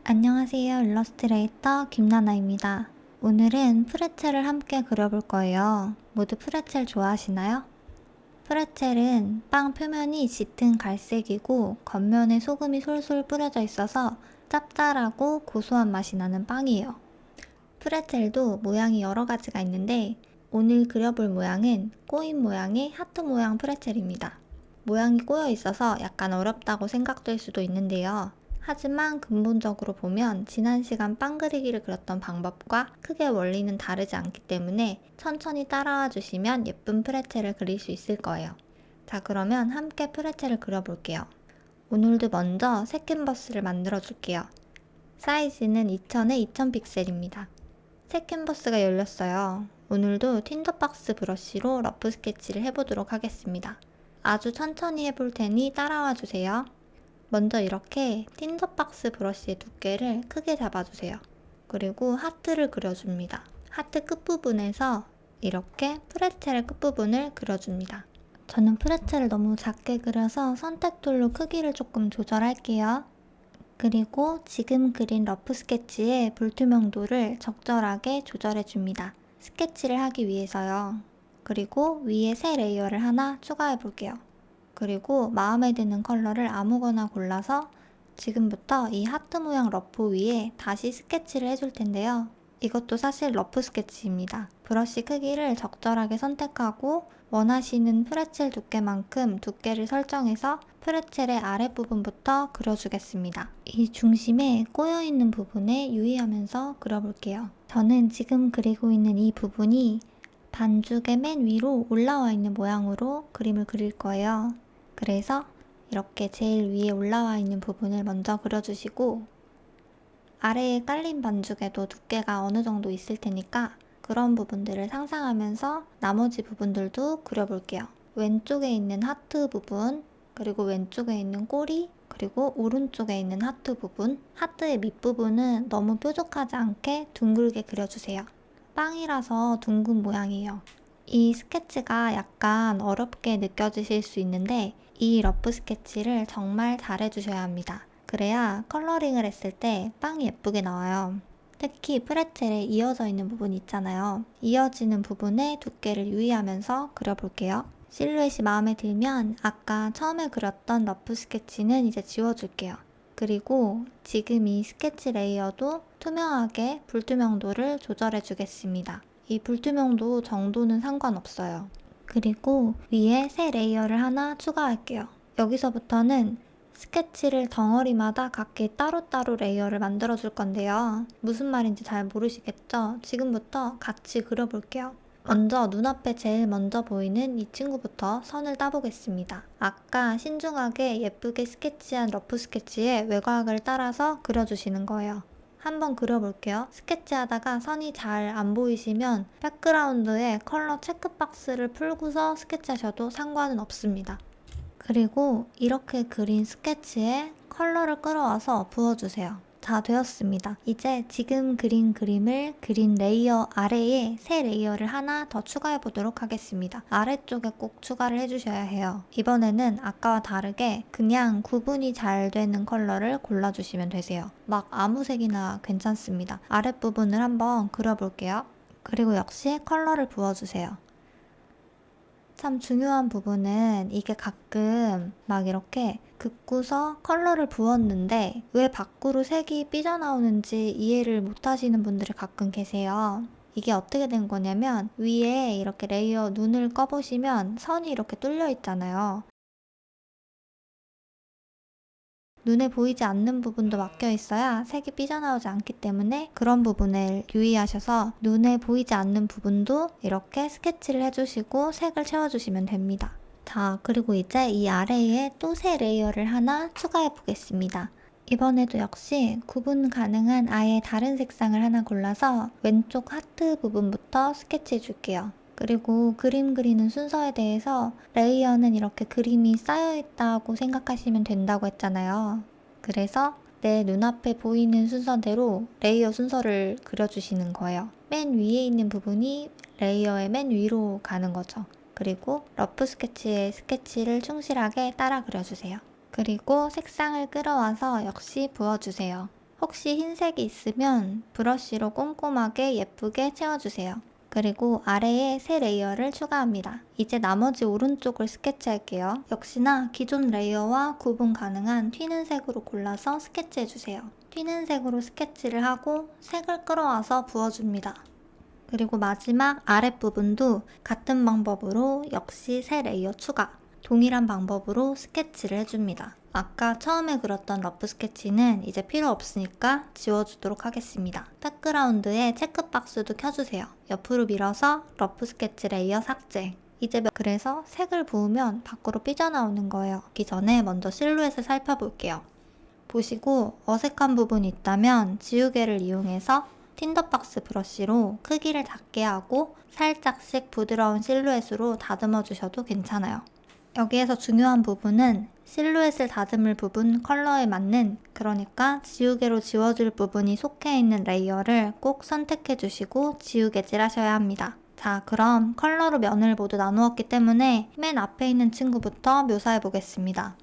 안녕하세요. 일러스트레이터 김나나입니다. 오늘은 프레첼을 함께 그려볼 거예요. 모두 프레첼 좋아하시나요? 프레첼은 빵 표면이 짙은 갈색이고 겉면에 소금이 솔솔 뿌려져 있어서 짭짤하고 고소한 맛이 나는 빵이에요. 프레첼도 모양이 여러 가지가 있는데 오늘 그려볼 모양은 꼬인 모양의 하트 모양 프레첼입니다. 모양이 꼬여 있어서 약간 어렵다고 생각될 수도 있는데요. 하지만 근본적으로 보면 지난 시간 빵 그리기를 그렸던 방법과 크게 원리는 다르지 않기 때문에 천천히 따라와 주시면 예쁜 프레첼을 그릴 수 있을 거예요. 자, 그러면 함께 프레첼을 그려볼게요. 오늘도 먼저 새 캔버스를 만들어 줄게요. 사이즈는 2000에 2000 픽셀입니다. 새 캔버스가 열렸어요. 오늘도 틴더박스 브러쉬로 러프 스케치를 해보도록 하겠습니다. 아주 천천히 해볼 테니 따라와 주세요. 먼저 이렇게 틴더박스 브러쉬의 두께를 크게 잡아주세요. 그리고 하트를 그려줍니다. 하트 끝부분에서 이렇게 프레첼 끝부분을 그려줍니다. 저는 프레첼을 너무 작게 그려서 선택툴로 크기를 조금 조절할게요. 그리고 지금 그린 러프 스케치의 불투명도를 적절하게 조절해줍니다. 스케치를 하기 위해서요. 그리고 위에 새 레이어를 하나 추가해 볼게요. 그리고 마음에 드는 컬러를 아무거나 골라서 지금부터 이 하트 모양 러프 위에 다시 스케치를 해줄 텐데요. 이것도 사실 러프 스케치입니다. 브러쉬 크기를 적절하게 선택하고 원하시는 프레첼 두께만큼 두께를 설정해서 프레첼의 아랫부분부터 그려주겠습니다. 이 중심에 꼬여있는 부분에 유의하면서 그려볼게요. 저는 지금 그리고 있는 이 부분이 반죽의 맨 위로 올라와 있는 모양으로 그림을 그릴 거예요. 그래서 이렇게 제일 위에 올라와 있는 부분을 먼저 그려주시고 아래에 깔린 반죽에도 두께가 어느 정도 있을 테니까 그런 부분들을 상상하면서 나머지 부분들도 그려볼게요. 왼쪽에 있는 하트 부분, 그리고 왼쪽에 있는 꼬리, 그리고 오른쪽에 있는 하트 부분, 하트의 밑부분은 너무 뾰족하지 않게 둥글게 그려주세요. 빵이라서 둥근 모양이에요. 이 스케치가 약간 어렵게 느껴지실 수 있는데 이 러프 스케치를 정말 잘 해주셔야 합니다. 그래야 컬러링을 했을 때 빵이 예쁘게 나와요. 특히 프레첼에 이어져 있는 부분이 있잖아요. 이어지는 부분의 두께를 유의하면서 그려볼게요. 실루엣이 마음에 들면 아까 처음에 그렸던 러프 스케치는 이제 지워줄게요. 그리고 지금 이 스케치 레이어도 투명하게 불투명도를 조절해 주겠습니다. 이 불투명도 정도는 상관없어요. 그리고 위에 새 레이어를 하나 추가할게요. 여기서부터는 스케치를 덩어리마다 각기 따로따로 레이어를 만들어 줄 건데요. 무슨 말인지 잘 모르시겠죠? 지금부터 같이 그려볼게요. 먼저 눈앞에 제일 먼저 보이는 이 친구부터 선을 따보겠습니다. 아까 신중하게 예쁘게 스케치한 러프 스케치의 외곽을 따라서 그려주시는 거예요. 한번 그려볼게요. 스케치하다가 선이 잘 안 보이시면 백그라운드에 컬러 체크박스를 풀고서 스케치하셔도 상관은 없습니다. 그리고 이렇게 그린 스케치에 컬러를 끌어와서 부어주세요. 다 되었습니다. 이제 지금 그린 그림을 그린 레이어 아래에 새 레이어를 하나 더 추가해 보도록 하겠습니다. 아래쪽에 꼭 추가를 해주셔야 해요. 이번에는 아까와 다르게 그냥 구분이 잘 되는 컬러를 골라주시면 되세요. 막 아무 색이나 괜찮습니다. 아랫부분을 한번 그려볼게요. 그리고 역시 컬러를 부어주세요. 참 중요한 부분은 이게 가끔 막 이렇게 긋고서 컬러를 부었는데 왜 밖으로 색이 삐져나오는지 이해를 못 하시는 분들이 가끔 계세요. 이게 어떻게 된 거냐면 위에 이렇게 레이어 눈을 꺼보시면 선이 이렇게 뚫려 있잖아요. 눈에 보이지 않는 부분도 막혀 있어야 색이 삐져나오지 않기 때문에 그런 부분을 유의하셔서 눈에 보이지 않는 부분도 이렇게 스케치를 해주시고 색을 채워주시면 됩니다. 자, 그리고 이제 이 아래에 또 새 레이어를 하나 추가해 보겠습니다. 이번에도 역시 구분 가능한 아예 다른 색상을 하나 골라서 왼쪽 하트 부분부터 스케치해 줄게요. 그리고 그림 그리는 순서에 대해서 레이어는 이렇게 그림이 쌓여 있다고 생각하시면 된다고 했잖아요. 그래서 내 눈앞에 보이는 순서대로 레이어 순서를 그려주시는 거예요. 맨 위에 있는 부분이 레이어의 맨 위로 가는 거죠. 그리고 러프 스케치의 스케치를 충실하게 따라 그려주세요. 그리고 색상을 끌어와서 역시 부어주세요. 혹시 흰색이 있으면 브러쉬로 꼼꼼하게 예쁘게 채워주세요. 그리고 아래에 새 레이어를 추가합니다. 이제 나머지 오른쪽을 스케치할게요. 역시나 기존 레이어와 구분 가능한 튀는 색으로 골라서 스케치해주세요. 튀는 색으로 스케치를 하고 색을 끌어와서 부어줍니다. 그리고 마지막 아랫부분도 같은 방법으로 역시 새 레이어 추가. 동일한 방법으로 스케치를 해줍니다. 아까 처음에 그렸던 러프 스케치는 이제 필요 없으니까 지워주도록 하겠습니다. 백그라운드에 체크박스도 켜주세요. 옆으로 밀어서 러프 스케치 레이어 삭제. 그래서 색을 부으면 밖으로 삐져나오는 거예요. 그 전에 먼저 실루엣을 살펴볼게요. 보시고 어색한 부분이 있다면 지우개를 이용해서 틴더박스 브러쉬로 크기를 작게 하고 살짝씩 부드러운 실루엣으로 다듬어 주셔도 괜찮아요. 여기에서 중요한 부분은 실루엣을 다듬을 부분 컬러에 맞는, 그러니까 지우개로 지워줄 부분이 속해 있는 레이어를 꼭 선택해 주시고 지우개질 하셔야 합니다. 자, 그럼 컬러로 면을 모두 나누었기 때문에 맨 앞에 있는 친구부터 묘사해 보겠습니다.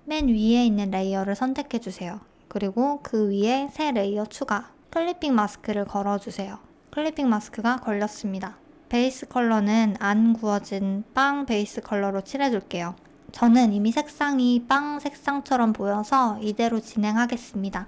맨 위에 있는 레이어를 선택해 주세요. 그리고 그 위에 새 레이어 추가, 클리핑 마스크를 걸어주세요. 클리핑 마스크가 걸렸습니다. 베이스 컬러는 안 구워진 빵 베이스 컬러로 칠해줄게요. 저는 이미 색상이 빵 색상처럼 보여서 이대로 진행하겠습니다.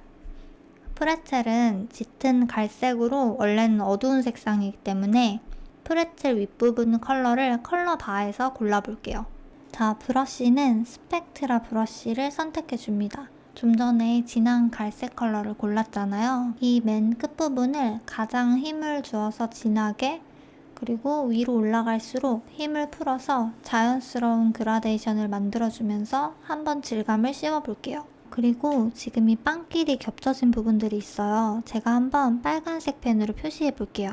프레첼은 짙은 갈색으로 원래는 어두운 색상이기 때문에 프레첼 윗부분 컬러를 컬러 바에서 골라볼게요. 자, 브러쉬는 스펙트라 브러쉬를 선택해줍니다. 좀 전에 진한 갈색 컬러를 골랐잖아요. 이 맨 끝부분을 가장 힘을 주어서 진하게, 그리고 위로 올라갈수록 힘을 풀어서 자연스러운 그라데이션을 만들어주면서 한번 질감을 씌워볼게요. 그리고 지금 이 빵끼리 겹쳐진 부분들이 있어요. 제가 한번 빨간색 펜으로 표시해볼게요.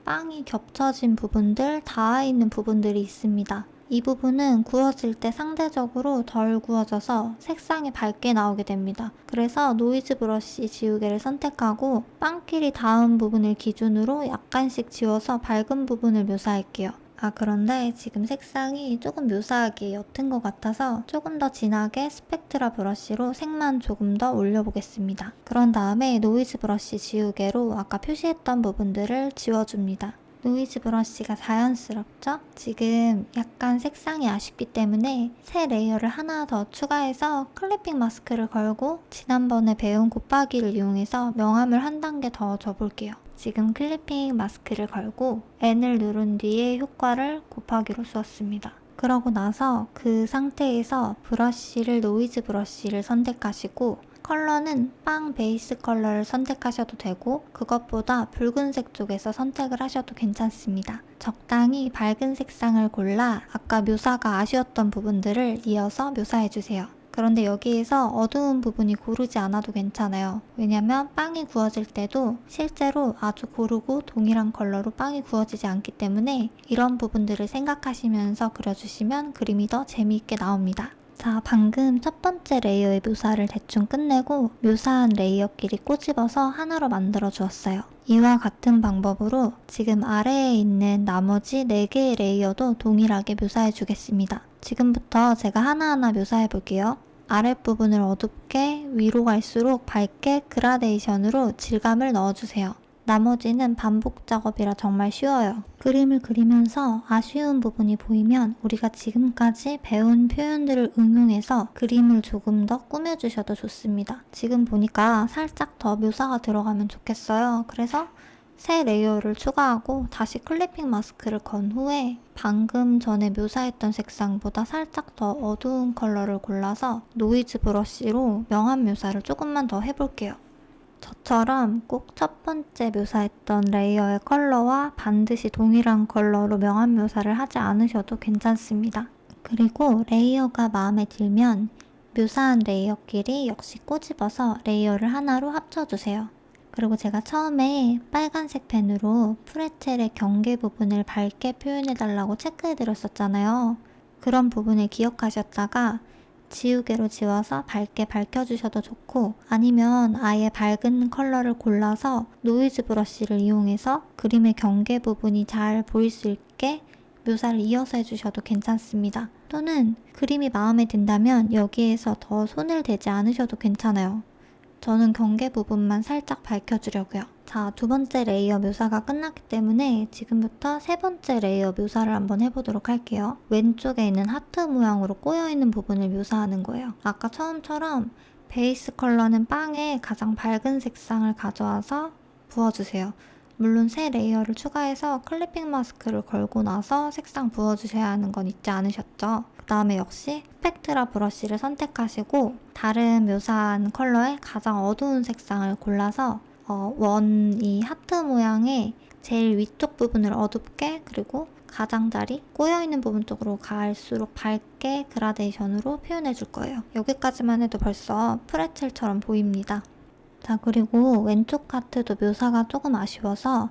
빵이 겹쳐진 부분들, 닿아 있는 부분들이 있습니다. 이 부분은 구워질 때 상대적으로 덜 구워져서 색상이 밝게 나오게 됩니다. 그래서 노이즈 브러쉬 지우개를 선택하고 빵끼리 닿은 부분을 기준으로 약간씩 지워서 밝은 부분을 묘사할게요. 그런데 지금 색상이 조금 묘사하기 옅은 것 같아서 조금 더 진하게 스펙트라 브러쉬로 색만 조금 더 올려보겠습니다. 그런 다음에 노이즈 브러쉬 지우개로 아까 표시했던 부분들을 지워줍니다. 노이즈 브러쉬가 자연스럽죠? 지금 약간 색상이 아쉽기 때문에 새 레이어를 하나 더 추가해서 클리핑 마스크를 걸고 지난번에 배운 곱하기를 이용해서 명암을 한 단계 더 줘볼게요. 지금 클리핑 마스크를 걸고 N을 누른 뒤에 효과를 곱하기로 주었습니다. 그러고 나서 그 상태에서 브러쉬를 노이즈 브러쉬를 선택하시고 컬러는 빵 베이스 컬러를 선택하셔도 되고 그것보다 붉은색 쪽에서 선택을 하셔도 괜찮습니다. 적당히 밝은 색상을 골라 아까 묘사가 아쉬웠던 부분들을 이어서 묘사해주세요. 그런데 여기에서 어두운 부분이 고르지 않아도 괜찮아요. 왜냐면 빵이 구워질 때도 실제로 아주 고르고 동일한 컬러로 빵이 구워지지 않기 때문에 이런 부분들을 생각하시면서 그려주시면 그림이 더 재미있게 나옵니다. 자, 방금 첫 번째 레이어의 묘사를 대충 끝내고 묘사한 레이어끼리 꼬집어서 하나로 만들어 주었어요. 이와 같은 방법으로 지금 아래에 있는 나머지 4개의 레이어도 동일하게 묘사해 주겠습니다. 지금부터 제가 하나하나 묘사해 볼게요. 아랫부분을 어둡게, 위로 갈수록 밝게 그라데이션으로 질감을 넣어주세요. 나머지는 반복 작업이라 정말 쉬워요. 그림을 그리면서 아쉬운 부분이 보이면 우리가 지금까지 배운 표현들을 응용해서 그림을 조금 더 꾸며주셔도 좋습니다. 지금 보니까 살짝 더 묘사가 들어가면 좋겠어요. 그래서 새 레이어를 추가하고 다시 클리핑 마스크를 건 후에 방금 전에 묘사했던 색상보다 살짝 더 어두운 컬러를 골라서 노이즈 브러쉬로 명암 묘사를 조금만 더 해볼게요. 저처럼 꼭 첫 번째 묘사했던 레이어의 컬러와 반드시 동일한 컬러로 명암 묘사를 하지 않으셔도 괜찮습니다. 그리고 레이어가 마음에 들면 묘사한 레이어끼리 역시 꼬집어서 레이어를 하나로 합쳐주세요. 그리고 제가 처음에 빨간색 펜으로 프레첼의 경계 부분을 밝게 표현해달라고 체크해드렸었잖아요. 그런 부분을 기억하셨다가 지우개로 지워서 밝게 밝혀주셔도 좋고 아니면 아예 밝은 컬러를 골라서 노이즈 브러쉬를 이용해서 그림의 경계 부분이 잘 보일 수 있게 묘사를 이어서 해주셔도 괜찮습니다. 또는 그림이 마음에 든다면 여기에서 더 손을 대지 않으셔도 괜찮아요. 저는 경계 부분만 살짝 밝혀주려고요. 자, 두 번째 레이어 묘사가 끝났기 때문에 지금부터 세 번째 레이어 묘사를 한번 해보도록 할게요. 왼쪽에 있는 하트 모양으로 꼬여있는 부분을 묘사하는 거예요. 아까 처음처럼 베이스 컬러는 빵에 가장 밝은 색상을 가져와서 부어주세요. 물론 새 레이어를 추가해서 클리핑 마스크를 걸고 나서 색상 부어주셔야 하는 건 잊지 않으셨죠? 그 다음에 역시 스펙트라 브러쉬를 선택하시고 다른 묘사한 컬러의 가장 어두운 색상을 골라서 이 하트 모양의 제일 위쪽 부분을 어둡게, 그리고 가장자리 꼬여있는 부분 쪽으로 갈수록 밝게 그라데이션으로 표현해 줄 거예요. 여기까지만 해도 벌써 프레첼처럼 보입니다. 자, 그리고 왼쪽 하트도 묘사가 조금 아쉬워서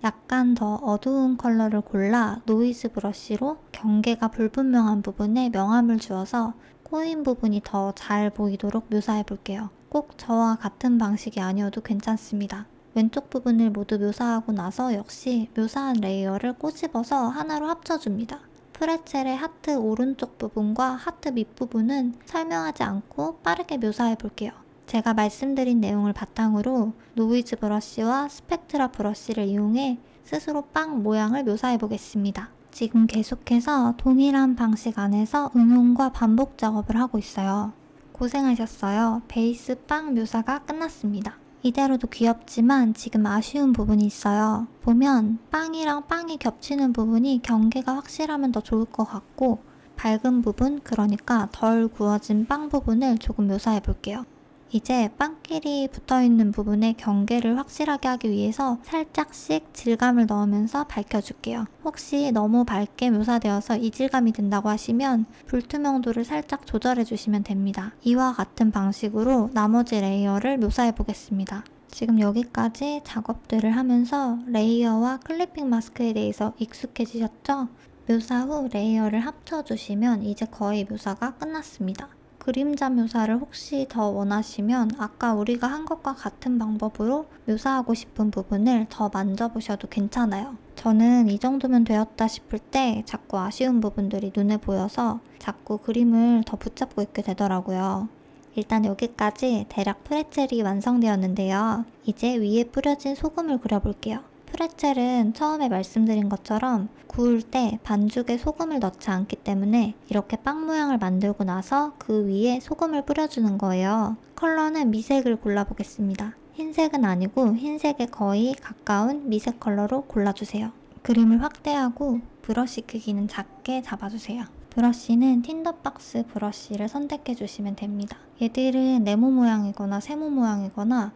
약간 더 어두운 컬러를 골라 노이즈 브러쉬로 경계가 불분명한 부분에 명암을 주어서 꼬인 부분이 더 잘 보이도록 묘사해 볼게요. 꼭 저와 같은 방식이 아니어도 괜찮습니다. 왼쪽 부분을 모두 묘사하고 나서 역시 묘사한 레이어를 꼬집어서 하나로 합쳐줍니다. 프레첼의 하트 오른쪽 부분과 하트 밑부분은 설명하지 않고 빠르게 묘사해 볼게요. 제가 말씀드린 내용을 바탕으로 노이즈 브러쉬와 스펙트라 브러쉬를 이용해 스스로 빵 모양을 묘사해 보겠습니다. 지금 계속해서 동일한 방식 안에서 응용과 반복 작업을 하고 있어요. 고생하셨어요. 베이스 빵 묘사가 끝났습니다. 이대로도 귀엽지만 지금 아쉬운 부분이 있어요. 보면 빵이랑 빵이 겹치는 부분이 경계가 확실하면 더 좋을 것 같고, 밝은 부분, 그러니까 덜 구워진 빵 부분을 조금 묘사해 볼게요. 이제 빵끼리 붙어있는 부분의 경계를 확실하게 하기 위해서 살짝씩 질감을 넣으면서 밝혀줄게요. 혹시 너무 밝게 묘사되어서 이질감이 든다고 하시면 불투명도를 살짝 조절해 주시면 됩니다. 이와 같은 방식으로 나머지 레이어를 묘사해 보겠습니다. 지금 여기까지 작업들을 하면서 레이어와 클리핑 마스크에 대해서 익숙해지셨죠? 묘사 후 레이어를 합쳐주시면 이제 거의 묘사가 끝났습니다. 그림자 묘사를 혹시 더 원하시면 아까 우리가 한 것과 같은 방법으로 묘사하고 싶은 부분을 더 만져보셔도 괜찮아요. 저는 이 정도면 되었다 싶을 때 자꾸 아쉬운 부분들이 눈에 보여서 자꾸 그림을 더 붙잡고 있게 되더라고요. 일단 여기까지 대략 프레첼이 완성되었는데요. 이제 위에 뿌려진 소금을 그려볼게요. 프레첼은 처음에 말씀드린 것처럼 구울 때 반죽에 소금을 넣지 않기 때문에 이렇게 빵 모양을 만들고 나서 그 위에 소금을 뿌려주는 거예요. 컬러는 미색을 골라보겠습니다. 흰색은 아니고 흰색에 거의 가까운 미색 컬러로 골라주세요. 그림을 확대하고 브러쉬 크기는 작게 잡아주세요. 브러쉬는 틴더박스 브러쉬를 선택해 주시면 됩니다. 얘들은 네모 모양이거나 세모 모양이거나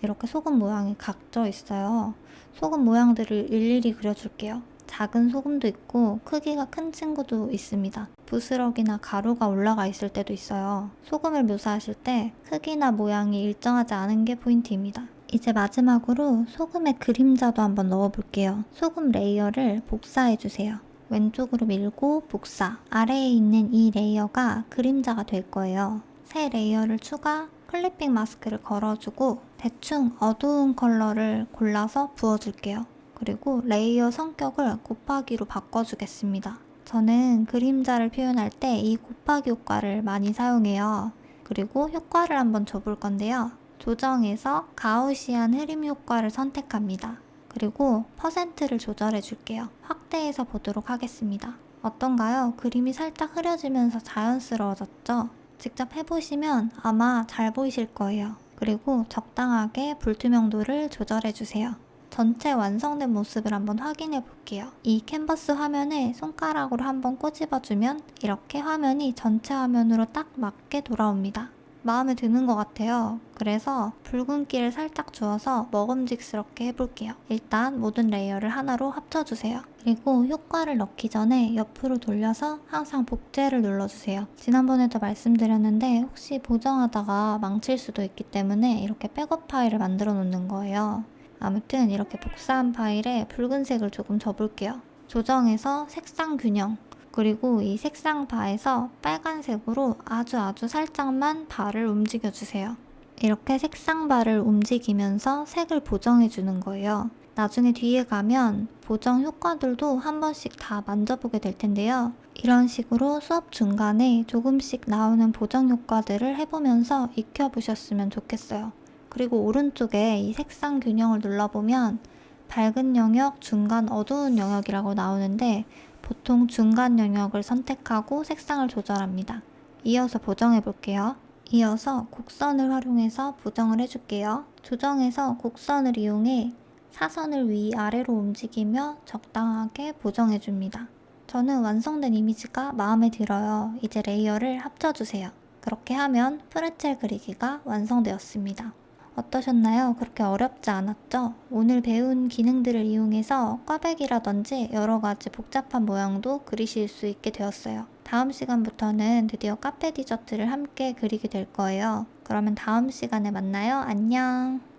이렇게 소금 모양이 각져 있어요. 소금 모양들을 일일이 그려줄게요. 작은 소금도 있고 크기가 큰 친구도 있습니다. 부스럭이나 가루가 올라가 있을 때도 있어요. 소금을 묘사하실 때 크기나 모양이 일정하지 않은 게 포인트입니다. 이제 마지막으로 소금의 그림자도 한번 넣어볼게요. 소금 레이어를 복사해주세요. 왼쪽으로 밀고 복사. 아래에 있는 이 레이어가 그림자가 될 거예요. 새 레이어를 추가, 클리핑 마스크를 걸어주고 대충 어두운 컬러를 골라서 부어줄게요. 그리고 레이어 성격을 곱하기로 바꿔주겠습니다. 저는 그림자를 표현할 때 이 곱하기 효과를 많이 사용해요. 그리고 효과를 한번 줘볼 건데요. 조정에서 가우시안 흐림 효과를 선택합니다. 그리고 퍼센트를 조절해 줄게요. 확대해서 보도록 하겠습니다. 어떤가요? 그림이 살짝 흐려지면서 자연스러워졌죠? 직접 해보시면 아마 잘 보이실 거예요. 그리고 적당하게 불투명도를 조절해 주세요. 전체 완성된 모습을 한번 확인해 볼게요. 이 캔버스 화면에 손가락으로 한번 꼬집어주면 이렇게 화면이 전체 화면으로 딱 맞게 돌아옵니다. 마음에 드는 것 같아요. 그래서 붉은기를 살짝 주어서 먹음직스럽게 해볼게요. 일단 모든 레이어를 하나로 합쳐주세요. 그리고 효과를 넣기 전에 옆으로 돌려서 항상 복제를 눌러주세요. 지난번에도 말씀드렸는데 혹시 보정하다가 망칠 수도 있기 때문에 이렇게 백업 파일을 만들어 놓는 거예요. 아무튼 이렇게 복사한 파일에 붉은색을 조금 줘볼게요. 조정해서 색상 균형, 그리고 이 색상 바에서 빨간색으로 아주 살짝만 바를 움직여주세요. 이렇게 색상 바를 움직이면서 색을 보정해주는 거예요. 나중에 뒤에 가면 보정 효과들도 한 번씩 다 만져보게 될 텐데요. 이런 식으로 수업 중간에 조금씩 나오는 보정 효과들을 해보면서 익혀보셨으면 좋겠어요. 그리고 오른쪽에 이 색상 균형을 눌러보면 밝은 영역, 중간 어두운 영역이라고 나오는데 보통 중간 영역을 선택하고 색상을 조절합니다. 이어서 보정해 볼게요. 이어서 곡선을 활용해서 보정을 해줄게요. 조정해서 곡선을 이용해 사선을 위아래로 움직이며 적당하게 보정해 줍니다. 저는 완성된 이미지가 마음에 들어요. 이제 레이어를 합쳐주세요. 그렇게 하면 프레첼 그리기가 완성되었습니다. 어떠셨나요? 그렇게 어렵지 않았죠? 오늘 배운 기능들을 이용해서 꽈배기라든지 여러 가지 복잡한 모양도 그리실 수 있게 되었어요. 다음 시간부터는 드디어 카페 디저트를 함께 그리게 될 거예요. 그러면 다음 시간에 만나요. 안녕!